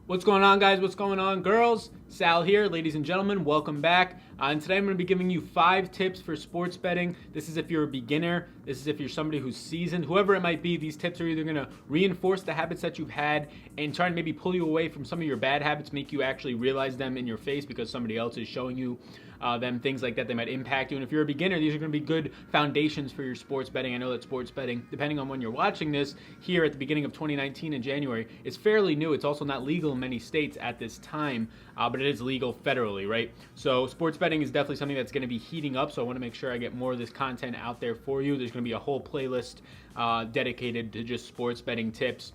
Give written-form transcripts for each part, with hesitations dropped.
What's going on, guys? What's going on, girls? Sal here, ladies and gentlemen. Welcome back. And today I'm going to be giving you 5 tips for sports betting. This is if you're a beginner. This is if you're somebody who's seasoned. Whoever it might be, these tips are either going to reinforce the habits that you've had and try and maybe pull you away from some of your bad habits, make you actually realize them in your face because somebody else is showing you them, things like that. They might impact you. And if you're a beginner, these are going to be good foundations for your sports betting. I know that sports betting, depending on when you're watching this, here at the beginning of 2019 in January, is fairly new. It's also not legal in many states at this time, but it is legal federally, right? So sports betting is definitely something that's going to be heating up, so I want to make sure I get more of this content out there for you. There's going to be a whole playlist dedicated to just sports betting tips.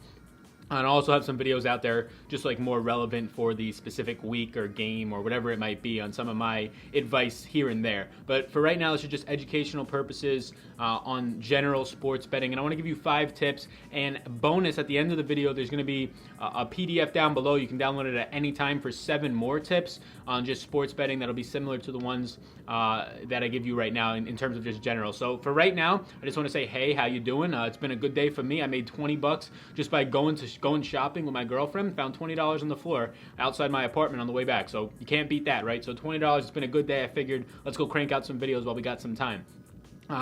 And I also have some videos out there just like more relevant for the specific week or game or whatever it might be on some of my advice here and there. But for right now, this is just educational purposes on general sports betting. And I want to give you 5 tips. And bonus, at the end of the video, there's going to be a PDF down below. You can download it at any time for 7 more tips on just sports betting that'll be similar to the ones that I give you right now in terms of just general. So for right now, I just want to say, hey, how you doing? It's been a good day for me. I made $20 just by going shopping with my girlfriend. Found $20 on the floor outside my apartment on the way back. So you can't beat that, right? So $20, it's been a good day. I figured let's go crank out some videos while we got some time.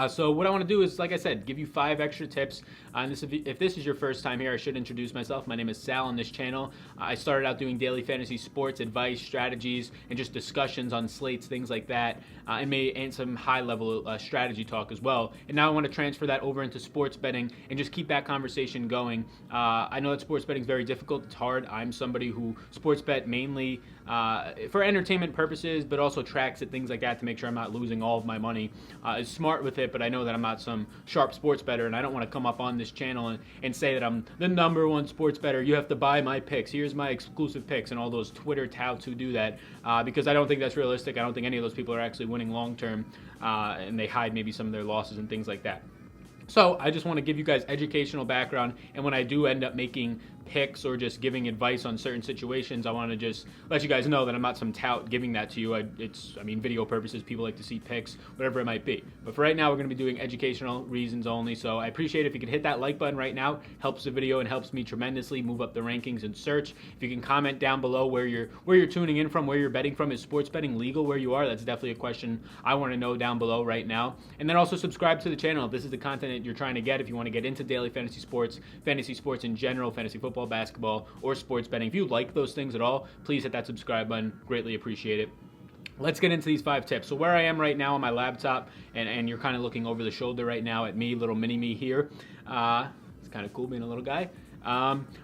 So what I want to do is, like I said, give you 5 extra tips. And if this is your first time here, I should introduce myself. My name is Sal on this channel. I started out doing daily fantasy sports advice, strategies, and just discussions on slates, things like that, and some high-level strategy talk as well. And now I want to transfer that over into sports betting and just keep that conversation going. I know that sports betting is very difficult. It's hard. I'm somebody who sports bet mainly for entertainment purposes, but also tracks it, things like that, to make sure I'm not losing all of my money. Is smart with it, but I know that I'm not some sharp sports bettor, and I don't want to come up on this channel and say that I'm the #1 sports bettor. You have to buy my picks. Here's my exclusive picks, and all those Twitter touts who do that, because I don't think that's realistic. I don't think any of those people are actually winning long term, and they hide maybe some of their losses and things like that. So I just want to give you guys educational background, and when I do end up making picks or just giving advice on certain situations, I want to just let you guys know that I'm not some tout giving that to you. I mean, video purposes, people like to see picks, whatever it might be. But for right now, we're going to be doing educational reasons only. So I appreciate if you could hit that like button right now. Helps the video and helps me tremendously move up the rankings and search. If you can comment down below where you're tuning in from, where you're betting from. Is sports betting legal where you are? That's definitely a question I want to know down below right now. And then also subscribe to the channel if this is the content that you're trying to get. If you want to get into daily fantasy sports in general, fantasy football, basketball, or sports betting. If you like those things at all, please hit that subscribe button. Greatly appreciate it. Let's get into these 5 tips. So where I am right now on my laptop, and you're kind of looking over the shoulder right now at me, little mini me here. It's kind of cool being a little guy.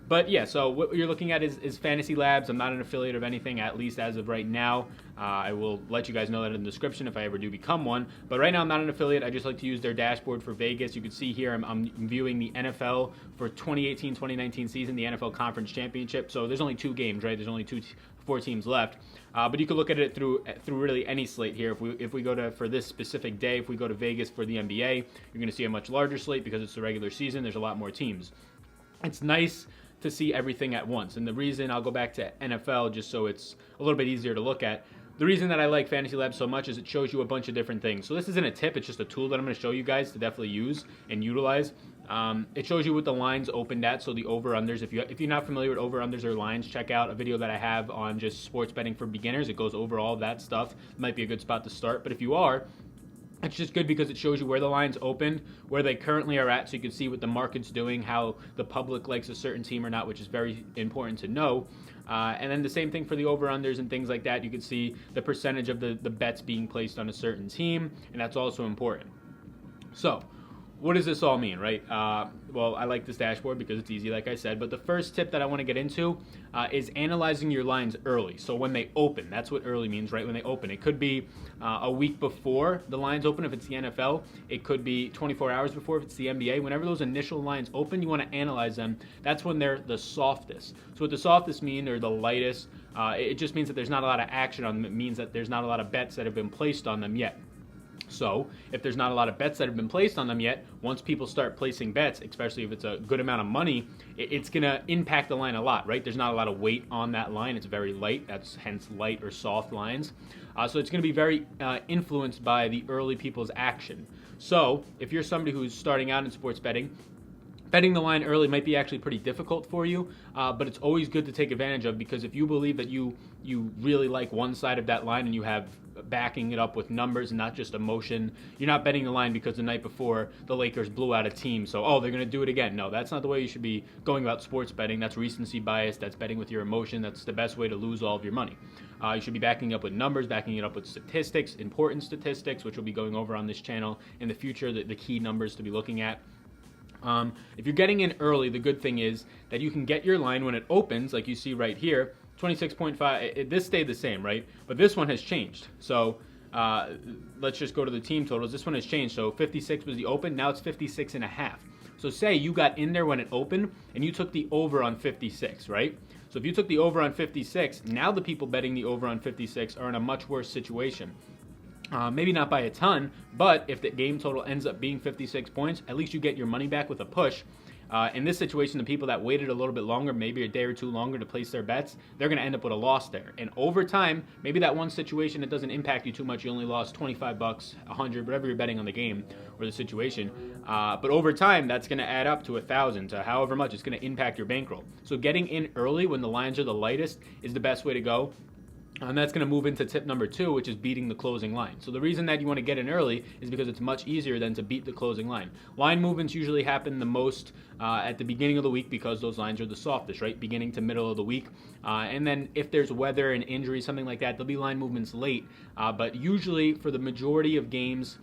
But yeah, so what you're looking at is Fantasy Labs. I'm not an affiliate of anything, at least as of right now. I will let you guys know that in the description if I ever do become one. But right now I'm not an affiliate. I just like to use their dashboard for Vegas. You can see here I'm viewing the NFL for 2018-2019 season, the NFL Conference Championship. So there's only 2 games, right? There's only 4 teams left. But you can look at it through really any slate here. If we go to, for this specific day, if we go to Vegas for the NBA, you're going to see a much larger slate because it's the regular season. There's a lot more teams. It's nice to see everything at once. And the reason, I'll go back to NFL just so it's a little bit easier to look at. The reason that I like Fantasy Labs so much is it shows you a bunch of different things. So this isn't a tip, it's just a tool that I'm going to show you guys to definitely use and utilize. It shows you what the lines opened at, so the over-unders. If you're not familiar with over-unders or lines, check out a video that I have on just sports betting for beginners. It goes over all of that stuff. It might be a good spot to start. But if you are, it's just good because it shows you where the lines opened, where they currently are at, so you can see what the market's doing, how the public likes a certain team or not, which is very important to know. And then the same thing for the over-unders and things like that. You can see the percentage of the bets being placed on a certain team, and that's also important. So what does this all mean, right? Well, I like this dashboard because it's easy, like I said. But the first tip that I want to get into is analyzing your lines early. So when they open, that's what early means, right? When they open. It could be a week before the lines open if it's the NFL. It could be 24 hours before if it's the NBA. Whenever those initial lines open, you want to analyze them. That's when they're the softest. So what the softest mean, or the lightest, it just means that there's not a lot of action on them. It means that there's not a lot of bets that have been placed on them yet. So if there's not a lot of bets that have been placed on them yet, once people start placing bets, especially if it's a good amount of money, it's going to impact the line a lot, right? There's not a lot of weight on that line. It's very light. That's hence light or soft lines. So it's going to be very influenced by the early people's action. So if you're somebody who's starting out in sports betting, betting the line early might be actually pretty difficult for you, but it's always good to take advantage of, because if you believe that you really like one side of that line and you have backing it up with numbers and not just emotion, you're not betting the line because the night before the Lakers blew out a team, so they're going to do it again. No, that's not the way you should be going about sports betting. That's recency bias. That's betting with your emotion. That's the best way to lose all of your money. You should be backing up with numbers, backing it up with statistics, important statistics, which we'll be going over on this channel in the future, the key numbers to be looking at. If you're getting in early, the good thing is that you can get your line when it opens, like you see right here, 26.5. This stayed the same, right? But this one has changed. So let's just go to the team totals. This one has changed. So 56 was the open. Now it's 56.5. So say you got in there when it opened and you took the over on 56, right? So if you took the over on 56, now the people betting the over on 56 are in a much worse situation. Maybe not by a ton, but if the game total ends up being 56 points, at least you get your money back with a push. In this situation, the people that waited a little bit longer, maybe a day or two longer to place their bets, they're going to end up with a loss there. And over time, maybe that one situation, it doesn't impact you too much. You only lost $25, $100, whatever you're betting on the game or the situation. But over time, that's going to add up to $1,000, to however much it's going to impact your bankroll. So getting in early when the lines are the lightest is the best way to go. And that's going to move into tip number 2, which is beating the closing line. So the reason that you want to get in early is because it's much easier than to beat the closing line. Line movements usually happen the most at the beginning of the week because those lines are the softest, right? Beginning to middle of the week. And then if there's weather and injury, something like that, there'll be line movements late. But usually for the majority of games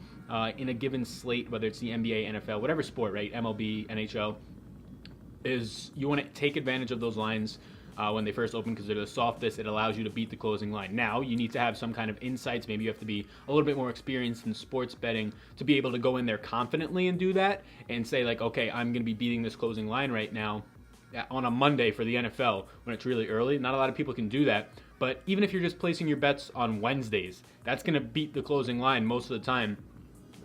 in a given slate, whether it's the NBA, NFL, whatever sport, right? MLB, NHL, is you want to take advantage of those lines when they first open because they're the softest. It allows you to beat the closing line. Now, you need to have some kind of insights. Maybe you have to be a little bit more experienced in sports betting to be able to go in there confidently and do that and say, like, okay, I'm going to be beating this closing line right now on a Monday for the NFL when it's really early. Not a lot of people can do that. But even if you're just placing your bets on Wednesdays, that's going to beat the closing line most of the time.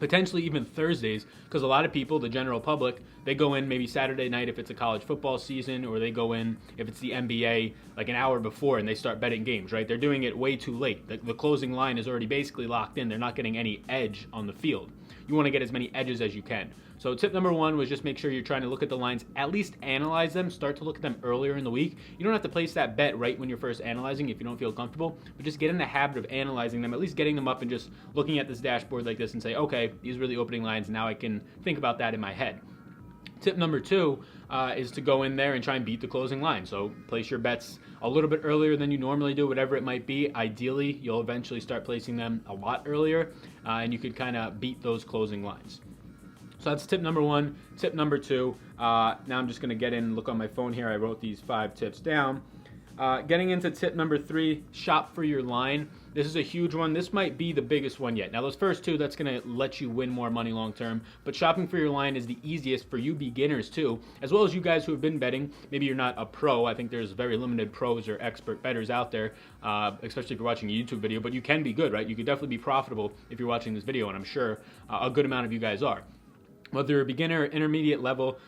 Potentially even Thursdays, because a lot of people, the general public, they go in maybe Saturday night if it's a college football season, or they go in if it's the NBA like an hour before and they start betting games, right? They're doing it way too late. The closing line is already basically locked in. They're not getting any edge on the field. You want to get as many edges as you can. So tip number 1 was just make sure you're trying to look at the lines, at least analyze them, start to look at them earlier in the week. You don't have to place that bet right when you're first analyzing if you don't feel comfortable, but just get in the habit of analyzing them, at least getting them up and just looking at this dashboard like this and say, okay, these were the opening lines, now I can think about that in my head. Tip number 2 is to go in there and try and beat the closing line. So place your bets a little bit earlier than you normally do, whatever it might be. Ideally, you'll eventually start placing them a lot earlier, and you could kind of beat those closing lines. So that's tip number 1. Tip number 2, now I'm just going to get in and look on my phone here. I wrote these 5 tips down. Getting into tip number 3, shop for your line. This is a huge one. This might be the biggest one yet. Now, those first 2, that's going to let you win more money long term. But shopping for your line is the easiest for you beginners too, as well as you guys who have been betting. Maybe you're not a pro. I think there's very limited pros or expert bettors out there, especially if you're watching a YouTube video. But you can be good, right? You could definitely be profitable if you're watching this video, and I'm sure a good amount of you guys are. Whether you're a beginner or intermediate level,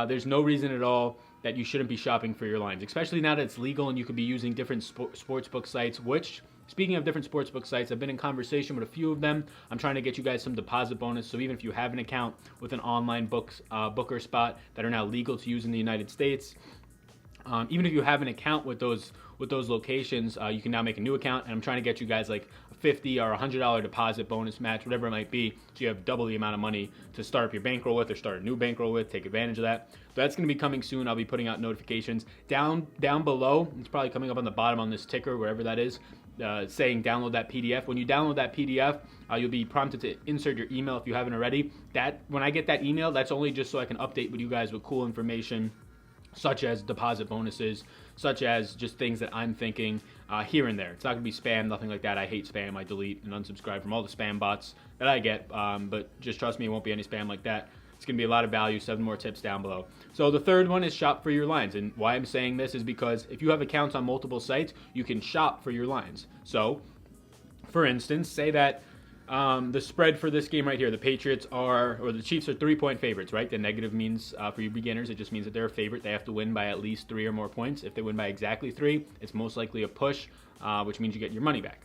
there's no reason at all that you shouldn't be shopping for your lines, especially now that it's legal and you could be using different sportsbook sites, which, speaking of different sportsbook sites, I've been in conversation with a few of them. I'm trying to get you guys some deposit bonus, so even if you have an account with an online booker spot that are now legal to use in the United States, even if you have an account with those locations, you can now make a new account, and I'm trying to get you guys like a $50 or $100 deposit bonus match, whatever it might be, so you have double the amount of money to start up your bankroll with or start a new bankroll with. Take advantage of that. So that's going to be coming soon. I'll be putting out notifications down below. It's probably coming up on the bottom on this ticker, wherever that is, saying download that PDF. When you download that PDF, you'll be prompted to insert your email if you haven't already. When I get that email, that's only just so I can update with you guys with cool information, such as deposit bonuses, such as just things that I'm thinking here and there. It's not going to be spam, nothing like that. I hate spam. I delete and unsubscribe from all the spam bots that I get, but just trust me, it won't be any spam like that. It's going to be a lot of value. 7 more tips down below. So the third one is shop for your lines. And why I'm saying this is because if you have accounts on multiple sites, you can shop for your lines. So, for instance, say that the spread for this game right here, the Chiefs are 3-point favorites, right? The negative means, for you beginners, it just means that they're a favorite. They have to win by at least 3 or more points. If they win by exactly 3, it's most likely a push, which means you get your money back.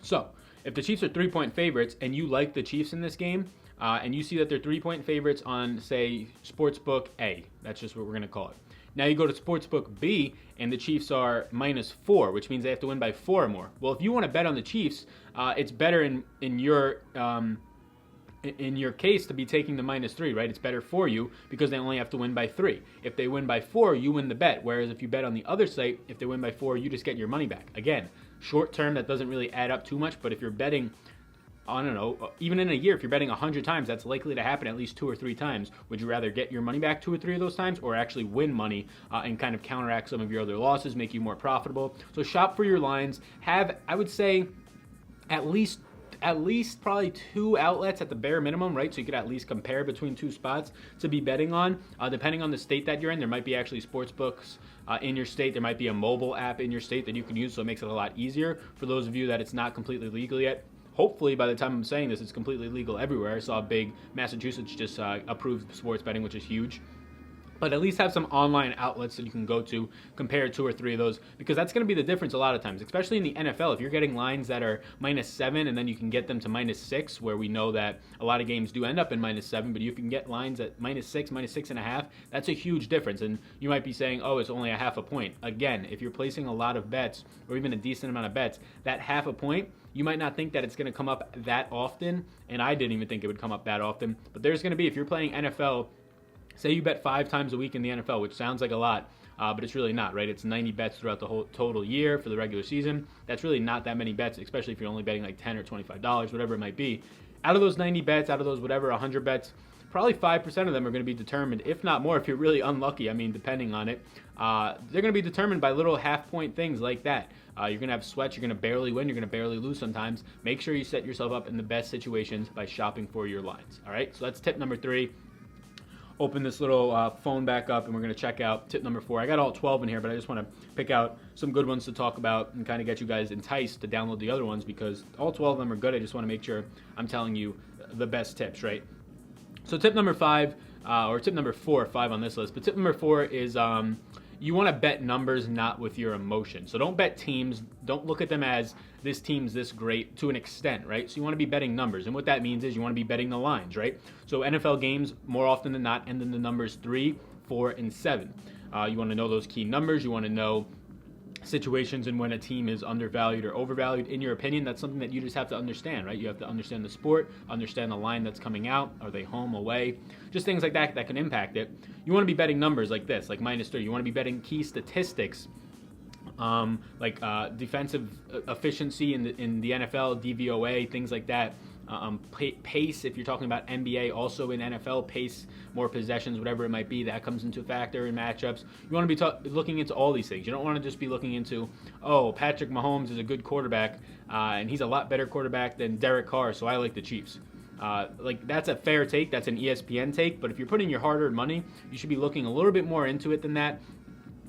So, if the Chiefs are 3-point favorites and you like the Chiefs in this game, and you see that they're 3-point favorites on, say, Sportsbook A. That's just what we're going to call it. Now you go to Sportsbook B, and the Chiefs are -4, which means they have to win by 4 or more. Well, if you want to bet on the Chiefs, it's better in your case to be taking the -3, right? It's better for you because they only have to win by 3. If they win by 4, you win the bet. Whereas if you bet on the other site, if they win by 4, you just get your money back. Again, short term, that doesn't really add up too much, but if you're betting, I don't know, even in a year, if you're betting 100 times, that's likely to happen at least 2 or 3 times. Would you rather get your money back 2 or 3 of those times, or actually win money and kind of counteract some of your other losses, make you more profitable? So shop for your lines. Have, I would say, at least probably 2 outlets at the bare minimum, right? So you could at least compare between 2 spots to be betting on. Depending on the state that you're in, there might be actually sports books in your state. There might be a mobile app in your state that you can use, so it makes it a lot easier for those of you that it's not completely legal yet. Hopefully, by the time I'm saying this, it's completely legal everywhere. I saw big Massachusetts just approved sports betting, which is huge. But at least have some online outlets that you can go to, compare 2 or 3 of those, because that's going to be the difference a lot of times, especially in the NFL. If you're getting lines that are -7 and then you can get them to -6, where we know that a lot of games do end up in -7, but you can get lines at -6, -6.5, that's a huge difference. And you might be saying, oh, it's only a half a point. Again, if you're placing a lot of bets, or even a decent amount of bets, that half a point, you might not think that it's going to come up that often, and I didn't even think it would come up that often, but there's going to be, if you're playing NFL, say you bet 5 times a week in the NFL, which sounds like a lot, but it's really not, right? It's 90 bets throughout the whole total year for the regular season. That's really not that many bets, especially if you're only betting like $10 or $25, whatever it might be. Out of those 90 bets, out of those 100 bets, probably 5% of them are going to be determined, if not more, if you're really unlucky. I mean, depending on it, they're going to be determined by little half-point things like that. You're going to have sweats. You're going to barely win. You're going to barely lose sometimes. Make sure you set yourself up in the best situations by shopping for your lines. All right, so that's tip number 3. Open this little phone back up, and we're going to check out tip number 4. I got all 12 in here, but I just want to pick out some good ones to talk about and kind of get you guys enticed to download the other ones, because all 12 of them are good. I just want to make sure I'm telling you the best tips, right? So tip number 5, or tip number 4 or 5 on this list, but tip number 4 is you want to bet numbers, not with your emotion. So don't bet teams. Don't look at them as this team's this great to an extent, right? So you want to be betting numbers. And what that means is you want to be betting the lines, right? So NFL games, more often than not, end in the numbers 3, 4, and 7. You want to know those key numbers. You want to know situations and when a team is undervalued or overvalued. In your opinion, that's something that you just have to understand, right? You have to understand the sport, understand the line that's coming out. Are they home, away? Just things like that that can impact it. You want to be betting numbers like this, like -3. You want to be betting key statistics, like defensive efficiency in the NFL, DVOA, things like that. Pace, if you're talking about NBA, also in NFL, pace, more possessions, whatever it might be, that comes into a factor in matchups. You want to be looking into all these things. You don't want to just be looking into, oh, Patrick Mahomes is a good quarterback, and he's a lot better quarterback than Derek Carr, so I like the Chiefs. Like, that's a fair take. That's an ESPN take. But if you're putting your hard-earned money, you should be looking a little bit more into it than that.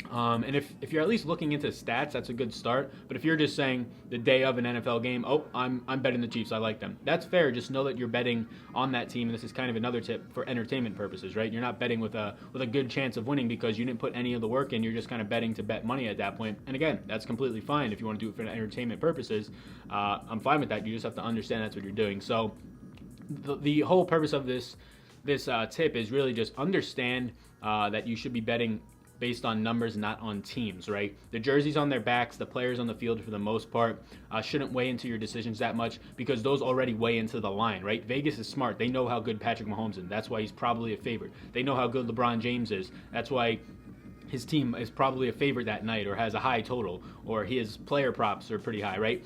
And if you're at least looking into stats, that's a good start. But if you're just saying the day of an NFL game, oh, I'm betting the Chiefs, I like them, that's fair. Just know that you're betting on that team. And this is kind of another tip for entertainment purposes, right? You're not betting with a good chance of winning because you didn't put any of the work in. You're just kind of betting to bet money at that point. And again, that's completely fine if you want to do it for entertainment purposes. I'm fine with that. You just have to understand that's what you're doing. So the whole purpose of this tip is really just understand that you should be betting based on numbers, not on teams, right? The jerseys on their backs, the players on the field for the most part, shouldn't weigh into your decisions that much because those already weigh into the line, right? Vegas is smart. They know how good Patrick Mahomes is. That's why he's probably a favorite. They know how good LeBron James is. That's why his team is probably a favorite that night or has a high total, or his player props are pretty high, right?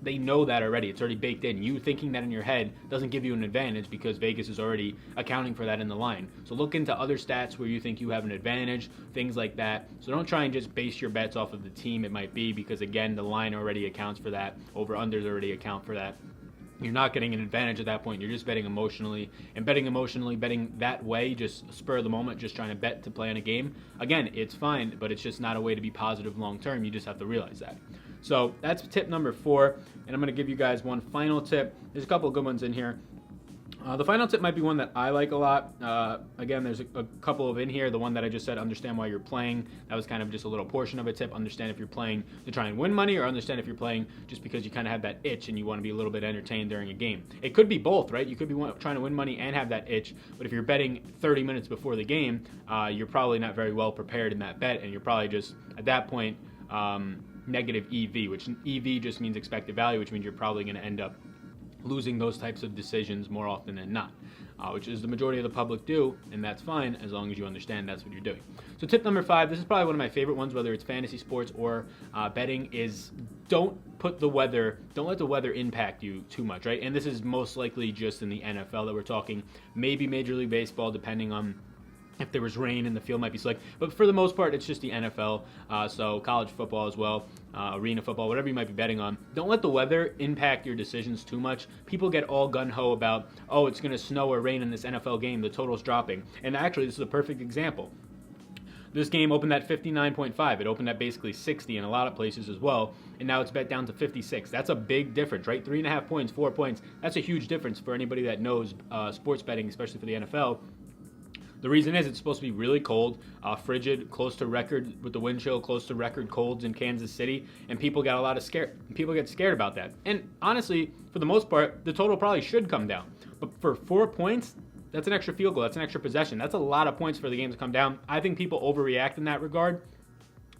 They know that already. It's already baked in. You thinking that in your head doesn't give you an advantage because Vegas is already accounting for that in the line. So look into other stats where you think you have an advantage, things like that. So don't try and just base your bets off of the team it might be because, again, the line already accounts for that. Over-unders already account for that. You're not getting an advantage at that point. You're just betting emotionally. And betting that way, just spur of the moment, just trying to bet to play on a game. Again, it's fine, but it's just not a way to be positive long term. You just have to realize that. So that's tip number 4. And I'm going to give you guys one final tip. There's a couple of good ones in here. The final tip might be one that I like a lot. Again, there's a couple of in here. The one that I just said, understand why you're playing. That was kind of just a little portion of a tip. Understand if you're playing to try and win money, or understand if you're playing just because you kind of have that itch and you want to be a little bit entertained during a game. It could be both, right? You could be trying to win money and have that itch, but if you're betting 30 minutes before the game, you're probably not very well prepared in that bet, and you're probably just, at that point, negative EV, which EV just means expected value, which means you're probably going to end up losing those types of decisions more often than not, which is the majority of the public do, and that's fine as long as you understand that's what you're doing. So tip number 5, this is probably one of my favorite ones, whether it's fantasy sports or betting, is don't let the weather impact you too much, right? And this is most likely just in the NFL that we're talking, maybe Major League Baseball, depending on if there was rain and the field might be slick. But for the most part, it's just the NFL. So college football as well, arena football, whatever you might be betting on. Don't let the weather impact your decisions too much. People get all gun-ho about, oh, it's going to snow or rain in this NFL game. The total's dropping. And actually, this is a perfect example. This game opened at 59.5. It opened at basically 60 in a lot of places as well. And now it's bet down to 56. That's a big difference, right? 3.5 points, 4 points. That's a huge difference for anybody that knows sports betting, especially for the NFL. The reason is it's supposed to be really cold, frigid, close to record with the wind chill, close to record colds in Kansas City, and people get scared about that. And honestly, for the most part, the total probably should come down. But for 4 points, that's an extra field goal, that's an extra possession. That's a lot of points for the game to come down. I think people overreact in that regard.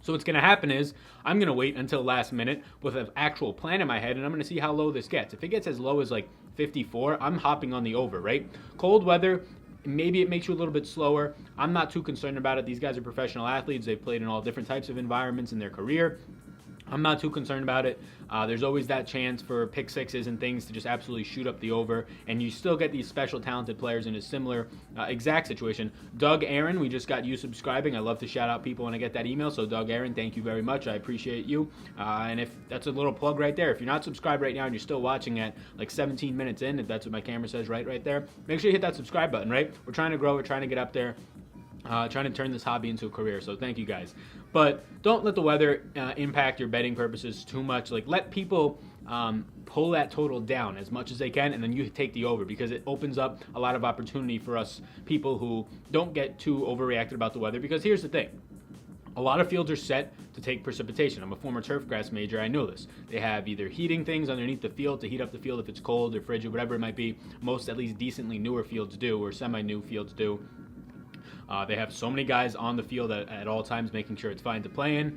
So what's going to happen is I'm going to wait until last minute with an actual plan in my head, and I'm going to see how low this gets. If it gets as low as like 54, I'm hopping on the over, right? Cold weather, maybe it makes you a little bit slower. I'm not too concerned about it. These guys are professional athletes. They've played in all different types of environments in their career. I'm not too concerned about it. There's always that chance for pick sixes and things to just absolutely shoot up the over, and you still get these special talented players in a similar exact situation. Doug Aaron, we just got you subscribing. I love to shout out people when I get that email, so Doug Aaron, thank you very much. I appreciate you. And if that's a little plug right there, if you're not subscribed right now and you're still watching at like 17 minutes in, if that's what my camera says right there, make sure you hit that subscribe button, right? We're trying to grow, we're trying to get up there. Trying to turn this hobby into a career, so thank you guys. But don't let the weather impact your betting purposes too much. Like, let people pull that total down as much as they can, and then you take the over, because it opens up a lot of opportunity for us people who don't get too overreacted about the weather. Because here's the thing. A lot of fields are set to take precipitation. I'm a former turf grass major. I know this. They have either heating things underneath the field to heat up the field if it's cold or frigid, whatever it might be. Most, at least decently newer fields do, or semi-new fields do. They have so many guys on the field at all times, making sure it's fine to play in.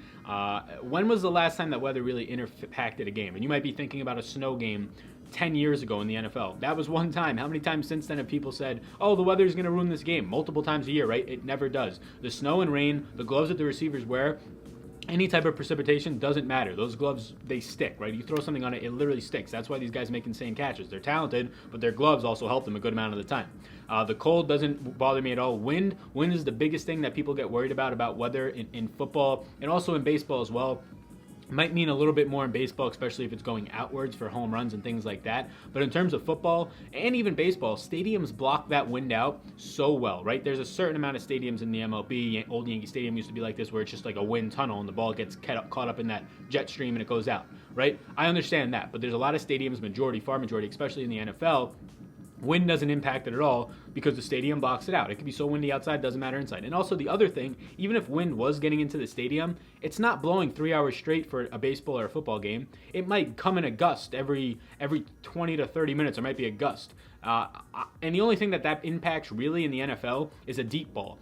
When was the last time that weather really impacted a game? And you might be thinking about a snow game 10 years ago in the NFL. That was one time. How many times since then have people said, oh, the weather is going to ruin this game? Multiple times a year, right? It never does. The snow and rain, the gloves that the receivers wear, any type of precipitation doesn't matter. Those gloves, they stick, right? You throw something on it, it literally sticks. That's why these guys make insane catches. They're talented, but their gloves also help them a good amount of the time. The cold doesn't bother me at all. Wind is the biggest thing that people get worried about weather in football and also in baseball as well. Might mean a little bit more in baseball, especially if it's going outwards for home runs and things like that. But in terms of football and even baseball, stadiums block that wind out so well, right? There's a certain amount of stadiums in the MLB. Old Yankee Stadium used to be like this, where it's just like a wind tunnel and the ball gets caught up in that jet stream and it goes out, right? I understand that, but there's a lot of stadiums, far majority, especially in the NFL, wind doesn't impact it at all because the stadium blocks it out. It can be so windy outside, doesn't matter inside. And also the other thing, even if wind was getting into the stadium, it's not blowing 3 hours straight for a baseball or a football game. It might come in a gust every 20 to 30 minutes. There might be a gust. And the only thing that impacts really in the NFL is a deep ball.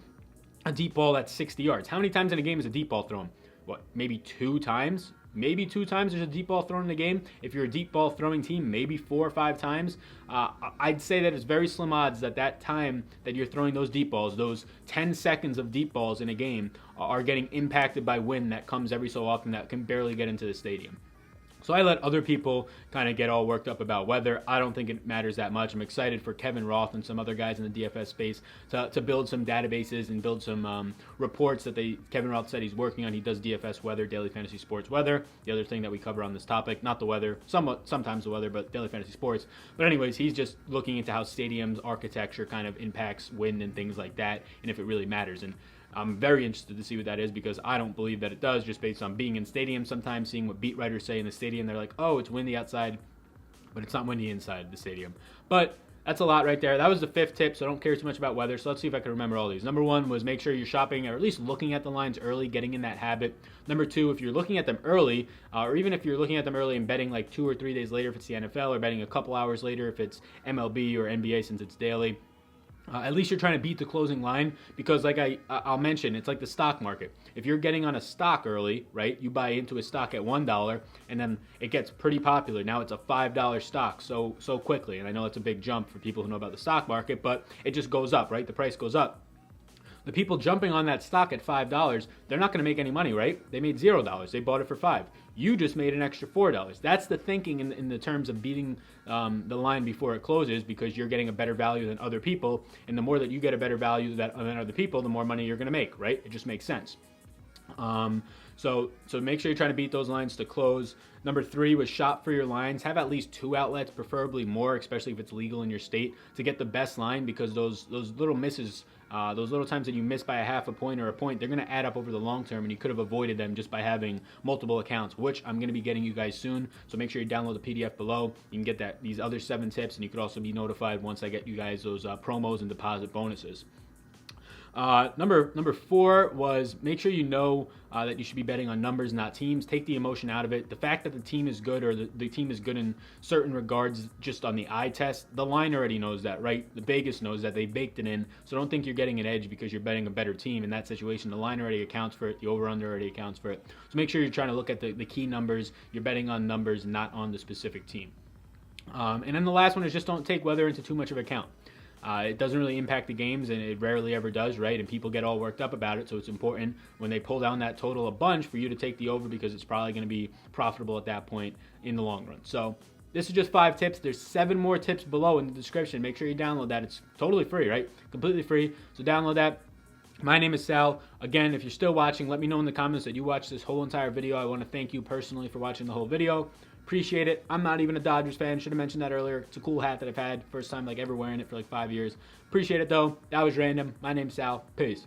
A deep ball that's 60 yards. How many times in a game is a deep ball thrown? What, maybe 2 times? Maybe 2 times there's a deep ball thrown in the game. If you're a deep ball throwing team, maybe 4 or 5 times. I'd say that it's very slim odds that time that you're throwing those deep balls, those 10 seconds of deep balls in a game, are getting impacted by wind that comes every so often that can barely get into the stadium. So I let other people kind of get all worked up about weather. I don't think it matters that much. I'm excited for Kevin Roth and some other guys in the DFS space to build some databases and build some reports that Kevin Roth said he's working on. He does DFS weather, daily fantasy sports weather. The other thing that we cover on this topic, not the weather, sometimes the weather, but daily fantasy sports. But anyways, he's just looking into how stadiums architecture kind of impacts wind and things like that, and if it really matters. And I'm very interested to see what that is, because I don't believe that it does, just based on being in stadiums sometimes, seeing what beat writers say in the stadium. They're like, oh, it's windy outside, but it's not windy inside the stadium. But that's a lot right there. That was the 5th tip, so I don't care too much about weather. So let's see if I can remember all these. Number 1 was make sure you're shopping or at least looking at the lines early, getting in that habit. Number 2, if you're looking at them early, or even if you're looking at them early and betting like 2 or 3 days later if it's the NFL, or betting a couple hours later if it's MLB or NBA since it's daily, at least you're trying to beat the closing line, because like I'll mention, it's like the stock market. If you're getting on a stock early, right, you buy into a stock at $1 and then it gets pretty popular. Now it's a $5 stock so quickly. And I know it's a big jump for people who know about the stock market, but it just goes up, right? The price goes up. The people jumping on that stock at $5, they're not going to make any money, right? They made $0. They bought it for $5. You just made an extra $4. That's the thinking in the terms of beating the line before it closes, because you're getting a better value than other people. And the more that you get a better value than other people, the more money you're going to make, right? It just makes sense. So make sure you're trying to beat those lines to close. Number 3 was shop for your lines. Have at least 2 outlets, preferably more, especially if it's legal in your state, to get the best line, because those little misses, those little times that you miss by a half a point or a point, they're going to add up over the long term, and you could have avoided them just by having multiple accounts, which I'm going to be getting you guys soon. So make sure you download the PDF below. You can get these other 7 tips, and you could also be notified once I get you guys those promos and deposit bonuses. Number 4 was make sure you know that you should be betting on numbers, not teams. Take the emotion out of it. The fact that the team is good, or the team is good in certain regards just on the eye test, the line already knows that, right? The Vegas knows that. They baked it in. So don't think you're getting an edge because you're betting a better team. In that situation, the line already accounts for it. The over-under already accounts for it. So make sure you're trying to look at the key numbers. You're betting on numbers, not on the specific team. And then the last one is just don't take weather into too much of account. It doesn't really impact the games, and it rarely ever does, right? And people get all worked up about it, so it's important when they pull down that total a bunch for you to take the over, because it's probably going to be profitable at that point in the long run. So this is just 5 tips. There's 7 more tips below in the description. Make sure you download that. It's totally free, right? Completely free. So download that. My name is Sal. Again, if you're still watching, let me know in the comments that you watched this whole entire video. I want to thank you personally for watching the whole video. Appreciate it. I'm not even a Dodgers fan. Should have mentioned that earlier. It's a cool hat that I've had. First time ever wearing it for like 5 years. Appreciate it though. That was random. My name's Sal. Peace.